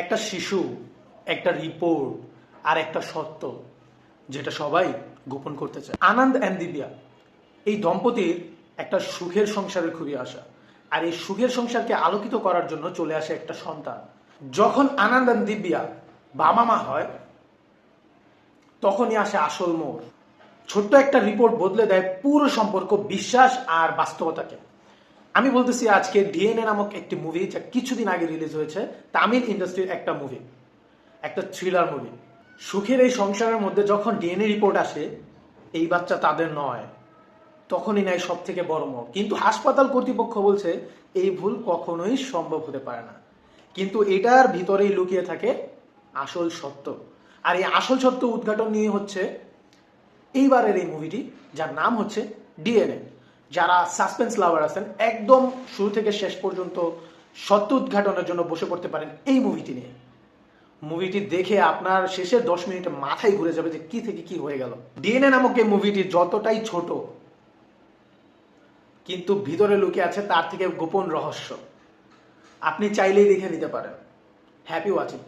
একটা শিশু, একটা রিপোর্ট আর একটা সত্য যেটা সবাই গোপন করতে চায়। আনন্দ অ্যান্ড দিব্যা এই দম্পতির একটা সুখের সংসারের খুবই আশা, আর এই সুখের সংসারকে আলোকিত করার জন্য চলে আসে একটা সন্তান। যখন আনন্দ অ্যান্ড দিব্যা বাবা মা হয় তখনই আসে আসল মোড়। ছোট্ট একটা রিপোর্ট বদলে দেয় পুরো সম্পর্ক, বিশ্বাস আর বাস্তবতাকে। আমি বলতেছি আজকে ডিএনএ নামক একটি মুভি, যা কিছুদিন আগে রিলিজ হয়েছে। তামিল ইন্ডাস্ট্রির একটা মুভি, একটা থ্রিলার মুভি। সুখের এই সংসারের মধ্যে যখন ডিএনএ রিপোর্ট আসে এই বাচ্চা তাদের নয়, তখনই নেয় সব থেকে বড় মোড়। কিন্তু হাসপাতাল কর্তৃপক্ষ বলছে এই ভুল কখনোই সম্ভব হতে পারে না। কিন্তু এটার ভিতরেই লুকিয়ে থাকে আসল সত্য। আর এই আসল সত্য উদ্ঘাটন নিয়ে হচ্ছে এইবারের এই মুভিটি, যার নাম হচ্ছে ডিএনএ। যারা সাসপেন্স লাভার আছেন, একদম শুরু থেকে শেষ পর্যন্ত সত্য উদ্ঘাটনের জন্য বসে পড়তে পারেন এই মুভিটি নিয়ে। মুভিটি দেখে আপনার শেষের 10 মিনিটে মাথায় ঘুরে যাবে যে কি থেকে কি হয়ে গেল। ডিএনএ নামক এই মুভিটি যতটাই ছোট, কিন্তু ভিতরে লুকিয়ে আছে তার থেকে গোপন রহস্য। আপনি চাইলেই দেখে নিতে পারেন। Happy watching.